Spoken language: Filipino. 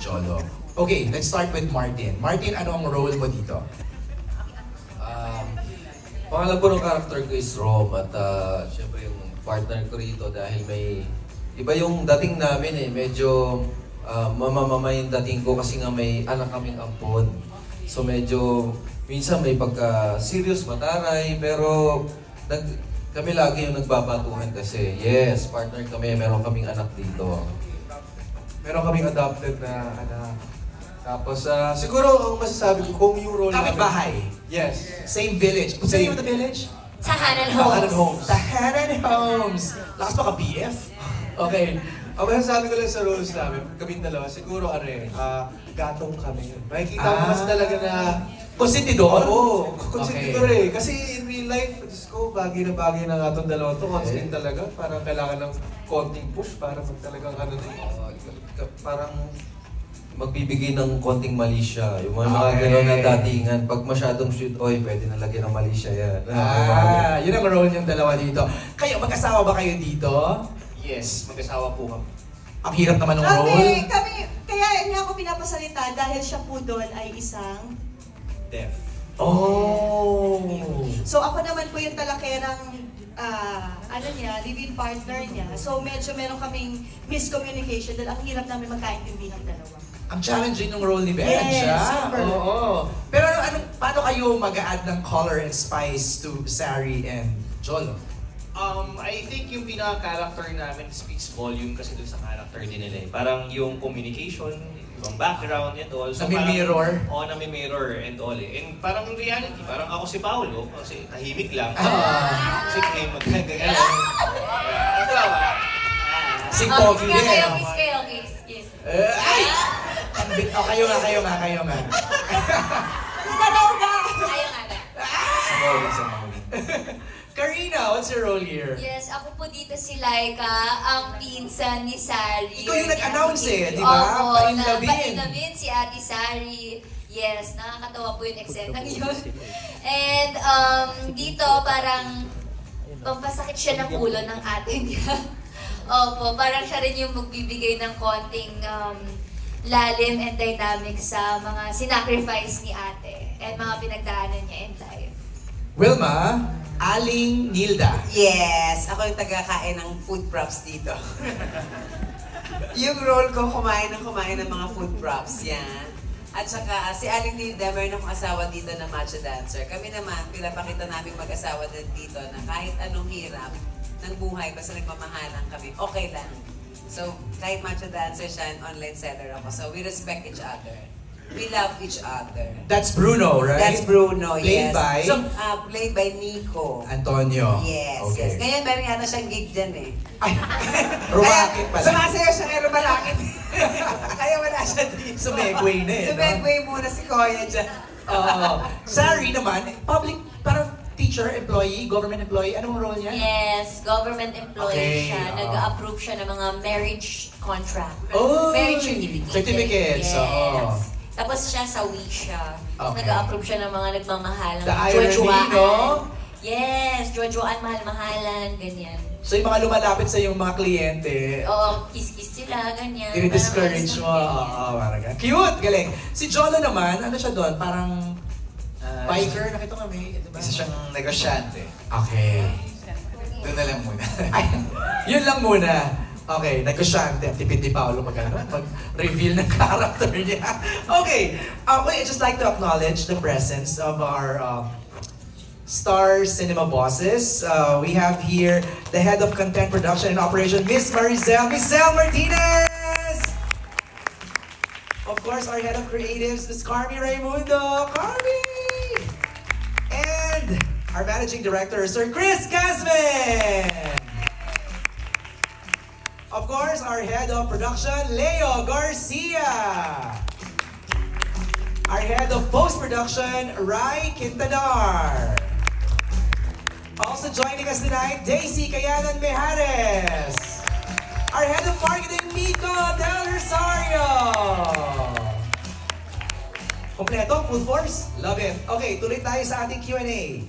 Jolo. Okay, let's start with Martin. Martin, ano ang role mo dito? Pangalan po ng character ko is Rom at syempre yung partner ko rito dahil may iba yung dating namin eh. Medyo mamamama yung dating ko kasi nga may anak kaming ampon. So medyo minsan may pagka-serious mataray pero kami lagi yung nagbabatuhan kasi yes, partner kami, meron kaming anak dito. Meron kaming adopted na anak. Tapos, siguro ang masasabi ko kung yung role Kapit bahay. Yes. Same village. What's the name of the village? Tahanan Tahanan Homes. Homes. Tahanan Homes. Lakas pa ka BF? Okay. Ang masasabi ko lang sa roles namin, kaming dalawa, siguro gatong kami. Makikita mo kasi talaga na... Konsentidor? Oo, konsentidor eh. Kasi in real life, Diyos ko, bagay na nga itong dalawa to. Consent talaga. Parang kailangan ng konting push para talagang parang magbibigay ng konting mali siya. Yung mga gano'n na datingan. Pag masyadong sweet, oy, pwede na lagyan ng mali siya yan. Yun ang role niyong dalawa dito. Kayo, mag-asawa ba kayo dito? Yes, mag-asawa po kami. Ang hirap naman ng role. Kaya niya ako pinapasalita dahil siya po doon ay isang Deaf. Oh! So ako naman po yung talakerang live-in partner niya. So medyo meron kaming miscommunication dahil ang hirap namin magkaintindi ng dalawa. Ang challenging ng role ni Benj, Yes, super. Oo. Pero paano kayo mag-a-add ng color and spice to Sari and Jolo? I think yung pinaka-character namin speaks volume kasi dun sa character din nila eh. Parang yung communication, yung background and all. So nami-mirror? Oo, nami-mirror and all eh. And parang in reality, parang ako si Paolo, kasi tahimik lang. Sige, magkagagal. Sing Pogi din. Kayo, kiss. Ay! Kayo nga. Ayaw nga ba? Karina, what's your role here? Yes, ako po dito si Laika, ang pinsan ni Sari. Ikaw yung nag-announce eh, di ba? Opo, Painlabin. painlabin si Ate Sari. Yes, nakakatawa po yung eksena yun. And dito parang pampasakit siya ng ulo ng ate niya. Opo, parang siya rin yung magbibigay ng konting lalim and dynamic sa mga sinacrifice ni ate and mga pinagdaanan niya in life. Wilma, Aling Nilda. Yes, ako yung taga-kain ng food props dito. Yung role ko, kumain ng mga food props, yan. At saka, si Aling Nilda, mayroon akong asawa dito na macho dancer. Kami naman, pinapakita namin mag-asawa din dito na kahit anong hirap ng buhay, basta nagmamahalan kami, okay lang. So, kahit macho dancer siya, online seller ako. So, we respect each other. We love each other. That's Bruno, right? That's Bruno, Played yes. by? So, played by Nico. Antonio. Yes, okay. yes. Ngayon, meron yata siyang gig dyan eh. Ay, rumakit pala. Sumasayaw siya kay Rumalakit. Kaya wala siya dito. Sumegway na eh, no? Sumegway muna si Koya dyan. Sari naman, public, parang teacher, employee, government employee. Anong role niya? Yes, government employee Okay, siya. Nag-approve siya ng mga marriage contract. Oh, Marriage certificate. certificates, Yes. oo. Tapos siya sa Wisha. Okay. Nag-approve siya ng mga nagmamahalan. The irony, no? Yes, jojoan, mahal-mahalan, ganyan. So yung mga lumalapit sa yung mga kliyente, Oo, kiss-kiss sila, ganyan. dinidiscourage mo. Parang Oo, parang ganyan. Cute! Galing. Si Jolo naman, ano siya doon? Parang biker, nakita ko may, diba? Isa siyang negosyante. Okay. Doon na lang muna. Ay, yun lang muna. Okay, negosyante. Tipid ni Paolo mag-reveal ng character niya. Okay, I'd just like to acknowledge the presence of our Star Cinema bosses. We have here the head of content production and operation, Miss Maricel Martinez! Of course, our head of creatives, Miss Carmi Raimundo. Carmi! And our managing director, Sir Chris Casman! Of course, our head of production, Leo Garcia. Our head of post-production, Rai Quintanar. Also joining us tonight, Daisy Kayanan Mejares. Our head of marketing, Miko Del Rosario. Kompleto, full force? Love it. Okay, tuloy tayo sa ating Q&A.